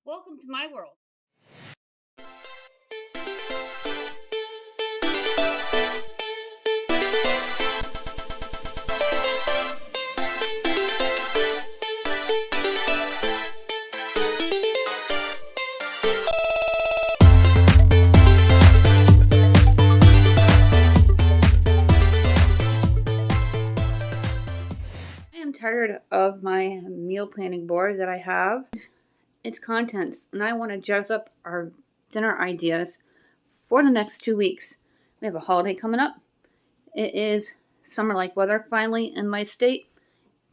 Welcome to my world. I am tired of my meal planning board that I have. Its contents, and I want to jazz up our dinner ideas for the next 2 weeks. We have a holiday coming up. It is summer-like weather finally in my state.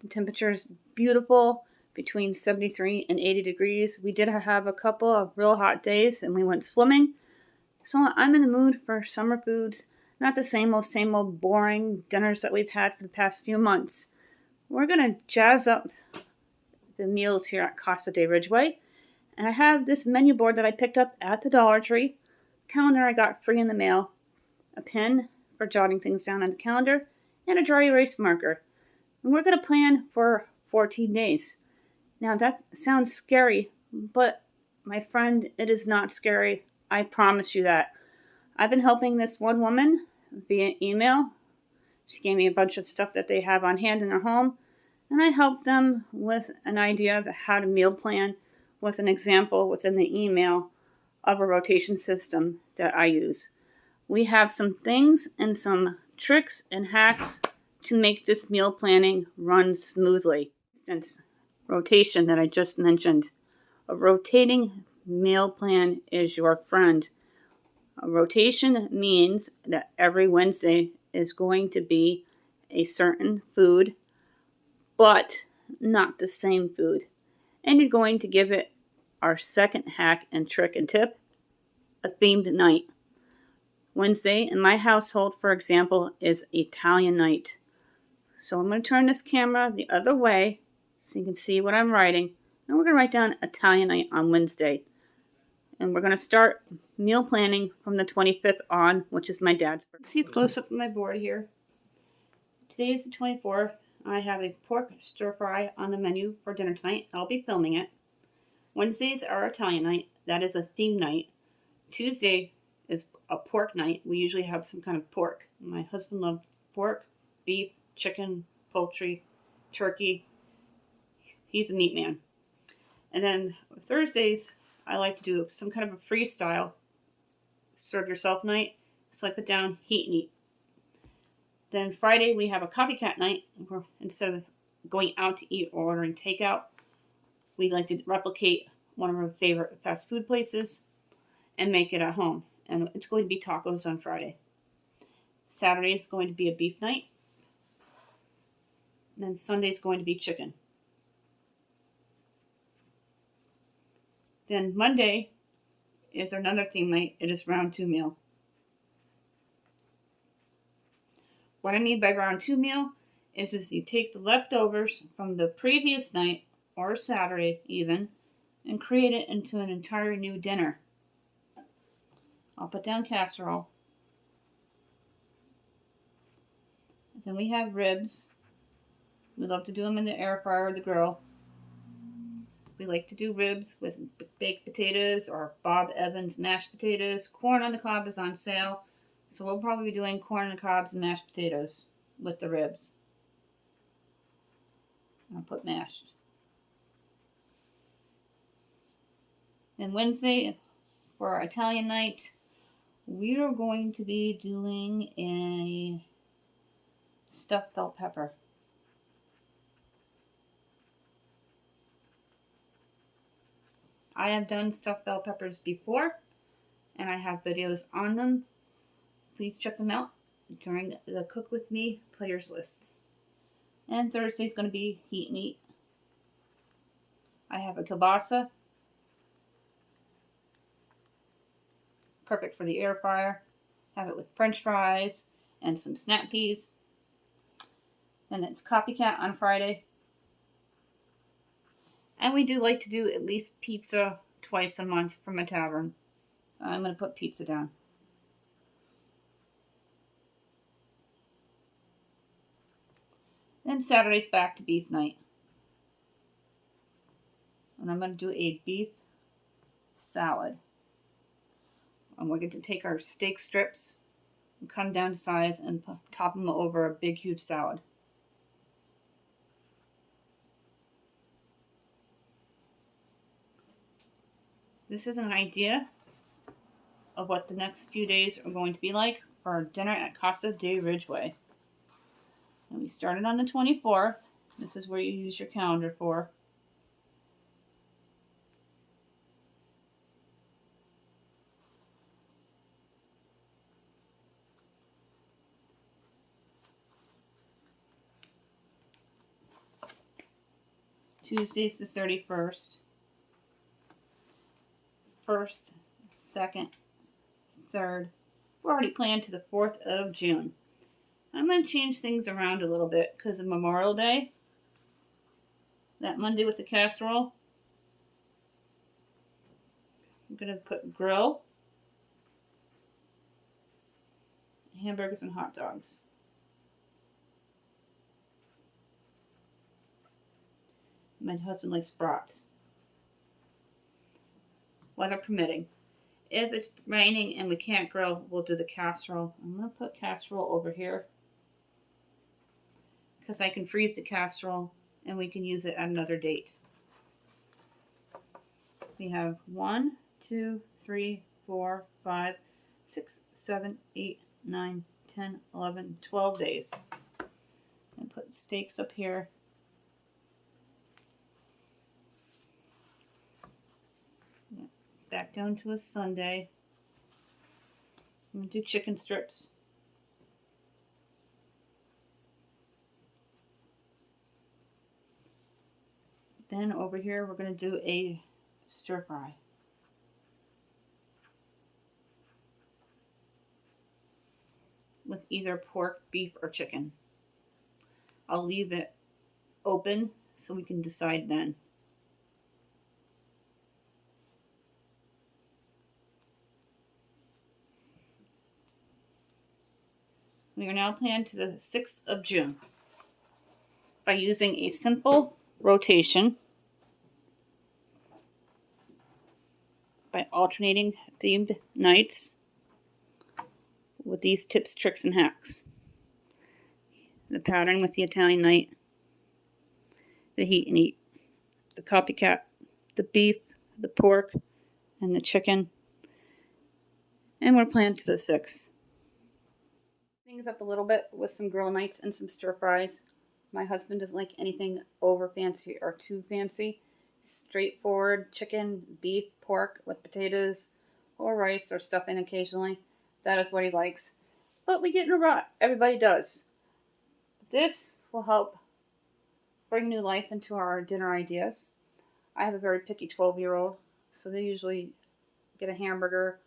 The temperature is beautiful, between 73 and 80 degrees. We did have a couple of real hot days and we went swimming. So I'm in the mood for summer foods, not the same old boring dinners that we've had for the past few months. We're going to jazz up the meals here at Casa de Ridgeway. And I have this menu board that I picked up at the Dollar Tree, calendar I got free in the mail, a pen for jotting things down on the calendar, and a dry erase marker. And we're going to plan for 14 days. Now that sounds scary, but my friend, it is not scary. I promise you that. I've been helping this one woman via email. She gave me a bunch of stuff that they have on hand in their home, and I helped them with an idea of how to meal plan with an example within the email of a rotation system that I use. We have some things and some tricks and hacks to make this meal planning run smoothly. Since rotation that I just mentioned, a rotating meal plan is your friend. A rotation means that every Wednesday is going to be a certain food, but not the same food. And you're going to give it our second hack and trick and tip, a themed night. Wednesday in my household, for example, is Italian night. So I'm going to turn this camera the other way so you can see what I'm writing. And we're going to write down Italian night on Wednesday. And we're going to start meal planning from the 25th on, which is my dad's birthday. See a close up of my board here. Today is the 24th. I have a pork stir fry on the menu for dinner tonight. I'll be filming it. Wednesdays are Italian night. That is a theme night. Tuesday is a pork night. We usually have some kind of pork. My husband loves pork, beef, chicken, poultry, turkey. He's a meat man. And then Thursdays, I like to do some kind of a freestyle serve yourself night. So I put down heat and eat. Then Friday, we have a copycat night. Where instead of going out to eat or ordering takeout, we like to replicate one of our favorite fast food places and make it at home. And it's going to be tacos on Friday. Saturday is going to be a beef night. And then Sunday is going to be chicken. Then Monday is another theme night. It is round 2 meal. What I mean by round 2 meal is you take the leftovers from the previous night or Saturday even and create it into an entire new dinner. I'll put down casserole. Then we have ribs. We love to do them in the air fryer or the grill. We like to do ribs with baked potatoes or Bob Evans mashed potatoes. Corn on the cob is on sale, so we'll probably be doing corn on the cobs and mashed potatoes with the ribs. I'll put mashed. Then Wednesday, for our Italian night, we are going to be doing a stuffed bell pepper. I have done stuffed bell peppers before, and I have videos on them. Please check them out during the Cook With Me players list. And Thursday is going to be heat and eat. I have a kielbasa. Perfect for the air fryer. Have it with french fries and some snap peas. Then it's copycat on Friday. And we do like to do at least pizza twice a month from a tavern. I'm going to put pizza down. Then Saturday's back to beef night. And I'm going to do a beef salad. And we're going to take our steak strips and cut them down to size and top them over a big, huge salad. This is an idea of what the next few days are going to be like for our dinner at Casa de Ridgeway. And we started on the 24th. This is where you use your calendar for. Tuesday's the 31st. 1st, 2nd, 3rd. We're already planned to the 4th of June. I'm going to change things around a little bit because of Memorial Day. That Monday with the casserole. I'm going to put grill, hamburgers, and hot dogs. My husband likes brats. Weather permitting. If it's raining and we can't grill, we'll do the casserole. I'm going to put casserole over here because I can freeze the casserole and we can use it at another date. We have 1, 2, 3, 4, 5, 6, 7, 8, 9, 10, 11, 12 days. And put steaks up here. Back down to a Sunday. I'm going to do chicken strips. Then over here we're going to do a stir fry. With either pork, beef, or chicken. I'll leave it open so we can decide then. We are now planned to the 6th of June by using a simple rotation by alternating themed nights with these tips, tricks, and hacks. The pattern with the Italian night, the heat and eat, the copycat, the beef, the pork, and the chicken. And we're planned to the 6th. Things up a little bit with some grill nights and some stir fries. My husband doesn't like anything over fancy or too fancy. Straightforward chicken, beef, pork with potatoes or rice or stuffing occasionally. That is what he likes. But we get in a rut. Everybody does. This will help bring new life into our dinner ideas. I have a very picky 12-year-old, so they usually get a hamburger,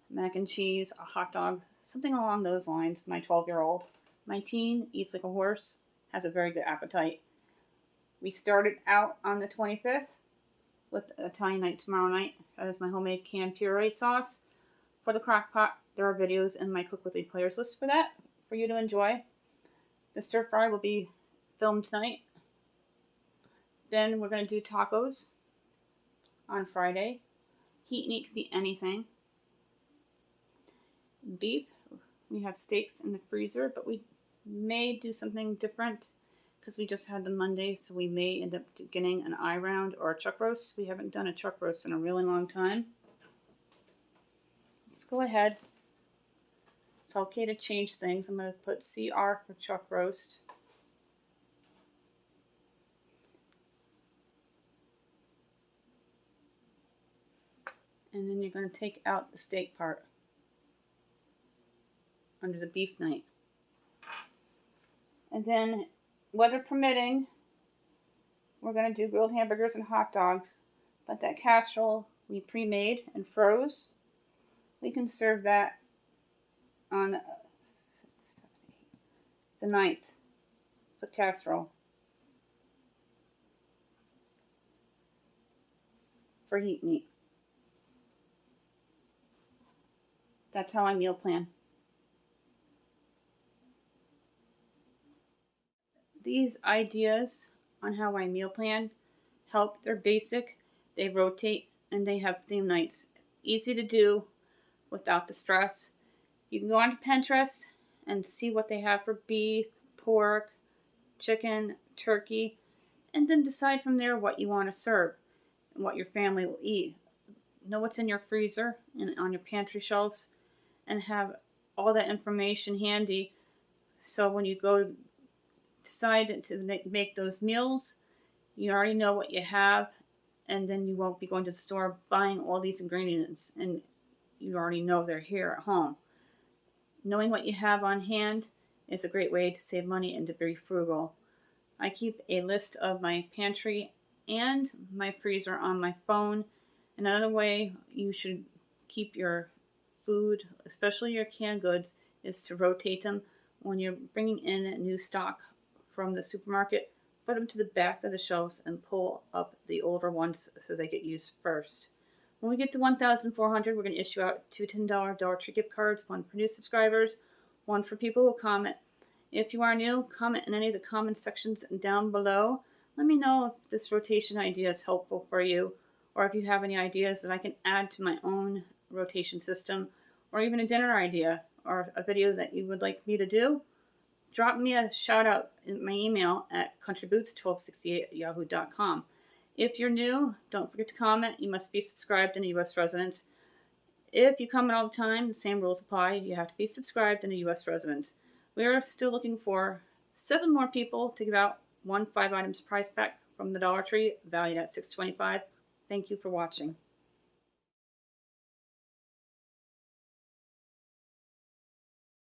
mac and cheese, a hot dog, something along those lines, my 12-year-old. My teen eats like a horse, has a very good appetite. We started out on the 25th with Italian night tomorrow night. That is my homemade canned puree sauce. For the crock pot, there are videos in my Cook With Me players list for that, for you to enjoy. The stir fry will be filmed tonight. Then we're going to do tacos on Friday. Heat and eat could be anything. Beef, we have steaks in the freezer, but we may do something different because we just had the Monday, so we may end up getting an eye round or a chuck roast. We haven't done a chuck roast in a really long time. Let's go ahead. It's okay to change things. I'm going to put CR for chuck roast. And then you're going to take out the steak part under the beef night. And then, weather permitting, we're going to do grilled hamburgers and hot dogs. But that casserole we pre-made and froze, we can serve that on the 9th, the casserole. For heat and eat. That's how I meal plan. These ideas on how I meal plan help. They're basic. They rotate and they have theme nights. Easy to do without the stress. You can go onto Pinterest and see what they have for beef, pork, chicken, turkey, and then decide from there what you want to serve and what your family will eat. Know what's in your freezer and on your pantry shelves, and have all that information handy so when you go to decide to make those meals, you already know what you have, and then you won't be going to the store buying all these ingredients, and you already know they're here at home. Knowing what you have on hand is a great way to save money and to be frugal. I keep a list of my pantry and my freezer on my phone. Another way you should keep your food, especially your canned goods, is to rotate them. When you're bringing in a new stock from the supermarket, put them to the back of the shelves and pull up the older ones so they get used first. When we get to 1,400, we're going to issue out two $10 Dollar Tree gift cards, one for new subscribers, one for people who comment. If you are new, comment in any of the comment sections down below. Let me know if this rotation idea is helpful for you, or if you have any ideas that I can add to my own rotation system, or even a dinner idea, or a video that you would like me to do. Drop me a shout out in my email at countryboots1268@yahoo.com. If you're new, don't forget to comment. You must be subscribed and a U.S. resident. If you comment all the time, the same rules apply. You have to be subscribed and a U.S. resident. We are still looking for 7 more people to give out one 5-item prize pack from the Dollar Tree, valued at $6.25. Thank you for watching.